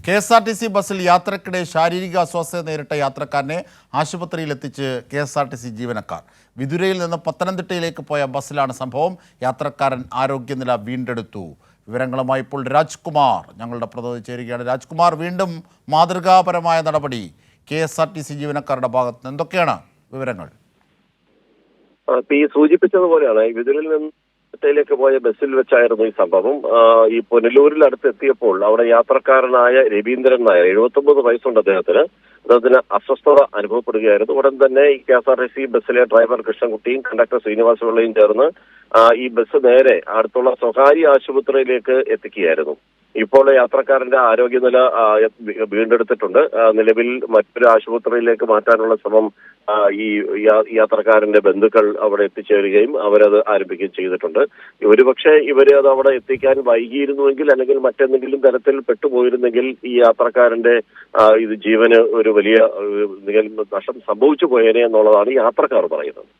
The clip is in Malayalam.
KSRTC ബസ്സിൽ യാത്രക്കിടെ ശാരീരിക അസ്വസ്ഥത നേരിട്ട യാത്രക്കാരനെ ആശുപത്രിയിലെത്തിച്ച് KSRTC ജീവനക്കാർ. വിതുരയിൽ നിന്ന് പത്തനംതിട്ടയിലേക്ക് പോയ ബസ്സിലാണ് സംഭവം. യാത്രക്കാരൻ ആരോഗ്യനില വീണ്ടെടുത്തു. വിവരങ്ങളുമായി ഇപ്പോൾ രാജ്കുമാർ ഞങ്ങളുടെ പ്രതിനിധി ചേരുകയാണ്. രാജ്കുമാർ, വീണ്ടും മാതൃകാപരമായ നടപടി KSRTC ജീവനക്കാരുടെ ഭാഗത്ത് നിന്ന് എന്തൊക്കെയാണ് വിവരങ്ങൾ? ഈ സൂചിപ്പിച്ചതുപോലെയാണ് വിതുരയിൽ നിന്ന് ിലേക്ക് പോയ ബസ്സിൽ വെച്ചായിരുന്നു ഈ സംഭവം. ഈ പുനലൂരിൽ അടുത്തെത്തിയപ്പോൾ അവിടെ യാത്രക്കാരനായ രവീന്ദ്രൻ നായർ, 79 വയസ്സുണ്ട് അദ്ദേഹത്തിന് അസ്വസ്ഥത അനുഭവപ്പെടുകയായിരുന്നു. ഉടൻ തന്നെ ഈ KSRTC ബസ്സിലെ ഡ്രൈവർ കൃഷ്ണൻകുട്ടിയും കണ്ടക്ടർ ശ്രീനിവാസ പിള്ളയും ചേർന്ന് ഈ ബസ് നേരെ അടുത്തുള്ള സ്വകാര്യ ആശുപത്രിയിലേക്ക് എത്തിക്കുകയായിരുന്നു. ഇപ്പോൾ യാത്രക്കാരന്റെ ആരോഗ്യനില വീണ്ടെടുത്തിട്ടുണ്ട്. നിലവിൽ മറ്റൊരു ആശുപത്രിയിലേക്ക് മാറ്റാനുള്ള ശ്രമം ഈ യാത്രക്കാരന്റെ ബന്ധുക്കൾ അവിടെ എത്തിച്ചേരുകയും അവരത് ആരംഭിക്കുകയും ചെയ്തിട്ടുണ്ട്. ഒരുപക്ഷെ ഇവര് അത് അവിടെ എത്തിക്കാൻ വൈകിയിരുന്നുവെങ്കിൽ അല്ലെങ്കിൽ മറ്റെന്തെങ്കിലും തരത്തിൽ പെട്ടുപോയിരുന്നെങ്കിൽ ഈ യാത്രക്കാരന്റെ ഇത് ജീവന് ഒരു വലിയ നഷ്ടം സംഭവിച്ചു പോയേനെ എന്നുള്ളതാണ് യാത്രക്കാർ പറയുന്നത്.